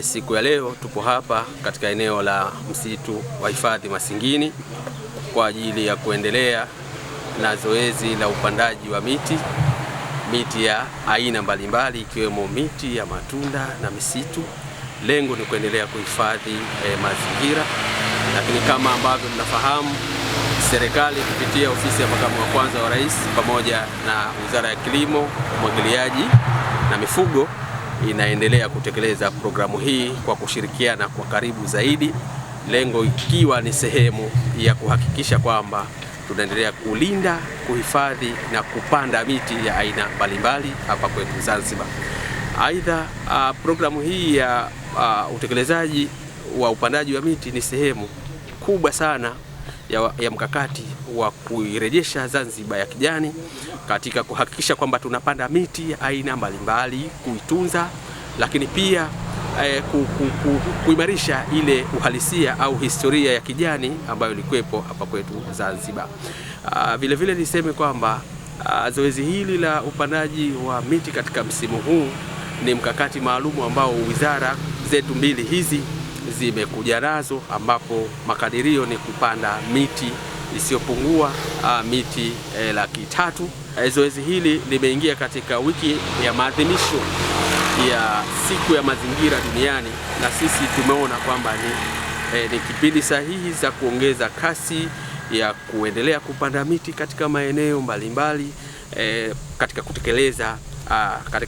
Siku ya leo tupo hapa katika eneo la msitu wa hifadhi Masingini kwa ajili ya kuendelea na zoezi la upandaji wa miti ya aina mbalimbali ikiwemo miti ya matunda na misitu. Lengo ni kuendelea kuhifadhi mazingira, lakini kama ambavyo mnafahamu, serikali kupitia ofisi ya makamu wa kwanza wa rais pamoja na Wizara ya Kilimo, Umwagiliaji na Mifugo inaendelea kutekeleza programu hii kwa kushirikiana kwa karibu zaidi, lengo ikiwa ni sehemu ya kuhakikisha kwamba tunaendelea kulinda, kuhifadhi na kupanda miti ya aina mbalimbali hapa kwetu Zanzibar. Aidha, programu hii ya utekelezaji wa upandaji wa miti ni sehemu kubwa sana ya mkakati wa kuirejesha Zanzibar ya kijani katika kuhakikisha kwamba tunapanda miti ya aina mbalimbali, kuitunza, lakini pia kuimarisha ile uhalisia au historia ya kijani ambayo ilikuwepo hapa kwetu Zanzibar. Vile vile niseme kwamba zoezi hili la upandaji wa miti katika msimu huu ni mkakati maalum ambao wizara zetu mbili hizi zimekuja nazo, ambapo makadirio ni kupanda miti isiyopungua miti 300,000. Zoezi hili limeingia katika wiki ya maadhimisho ya siku ya mazingira duniani, na sisi tumeona kwamba ni kipindi sahihi za kuongeza kasi ya kuendelea kupanda miti katika maeneo mbalimbali katika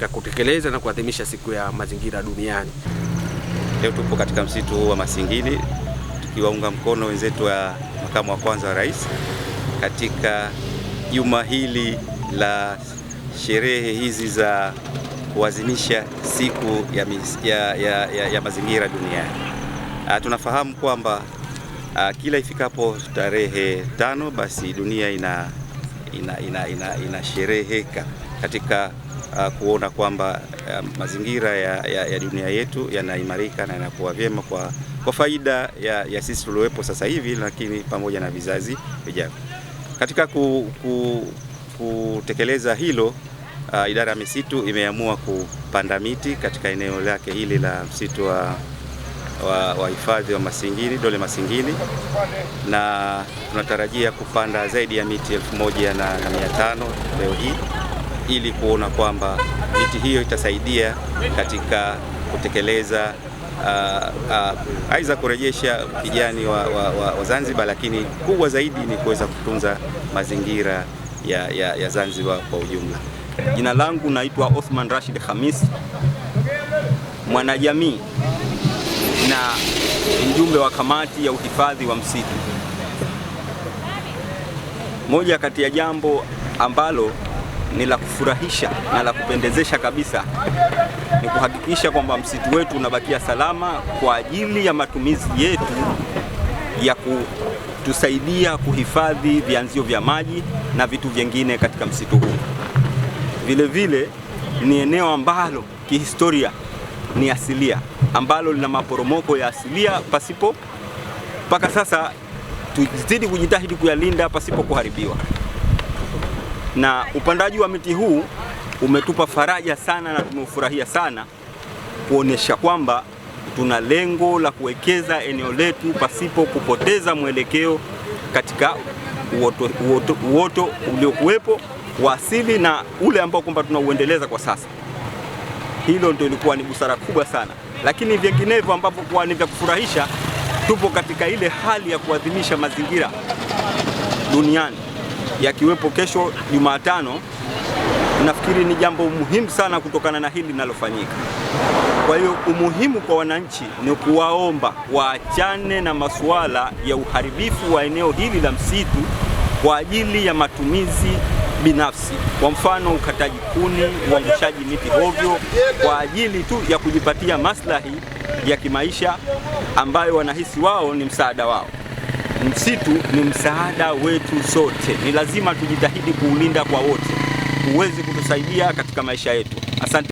kutekeleza na kuadhimisha siku ya mazingira duniani. Leo tupo katika msitu huu wa Masingini tukiwaunga mkono wenzetu wa makamu wa kwanza wa rais katika juma hili la sherehe hizi za kuadhimisha siku ya mazingira duniani. Tunafahamu kwamba kila ifikapo tarehe 5 basi dunia inashereheka katika kuona kwamba mazingira ya dunia yetu yanaimarika na yanakuwa vyema kwa faida ya sisi tuliowepo sasa hivi, lakini pamoja na vizazi vijavyo. Katika kutekeleza hilo, idara ya misitu imeamua kupanda miti katika eneo lake hili la msitu wa hifadhi wa Masingini, Dole Masingini, na tunatarajia kupanda zaidi ya miti 1,500 leo hii, ili kuona kwamba miti hiyo itasaidia katika kutekeleza aidha kurejesha kijani wa Zanzibar, lakini kubwa zaidi ni kuweza kutunza mazingira ya Zanzibar kwa ujumla. Jina langu naitwa Othman Rashid Khamis, mwanajamii na mjumbe wa kamati ya uhifadhi wa msitu. Moja kati ya jambo ambalo ni la kufurahisha na la kupendezesha kabisa ni kuhakikisha kwamba msitu wetu unabakia salama kwa ajili ya matumizi yetu ya kutusaidia kuhifadhi vyanzio vya maji na vitu vingine katika msitu huu. Vile vile ni eneo ambalo kihistoria ni asilia, ambalo lina maporomoko ya asilia pasipo, mpaka sasa tuzidi kujitahidi kuyalinda pasipo kuharibiwa. Na upandaji wa miti huu umetupa faraja sana na tumeufurahia sana kuonesha kwamba tuna lengo la kuwekeza eneo letu pasipo kupoteza mwelekeo katika uoto uliokuwepo wa asili na ule ambao kwamba tunauendeleza kwa sasa. Hilo ndio ilikuwa ni busara kubwa sana, lakini vinginevyo ambavyo kwa ni vya kufurahisha, tupo katika ile hali ya kuadhimisha mazingira duniani, yakiwepo kesho Jumatano. Nafikiri ni jambo muhimu sana kutokana na hili linalofanyika. Kwa hiyo umuhimu kwa wananchi ni kuwaomba waachane na masuala ya uharibifu wa eneo hili la msitu kwa ajili ya matumizi binafsi, kwa mfano ukataji kuni, uangushaji miti hovyo kwa ajili tu ya kujipatia maslahi ya kimaisha ambayo wanahisi wao ni msaada wao. Msitu ni msaada wetu sote, ni lazima tujitahidi kuulinda kwa wote, uweze kutusaidia katika maisha yetu. Asante.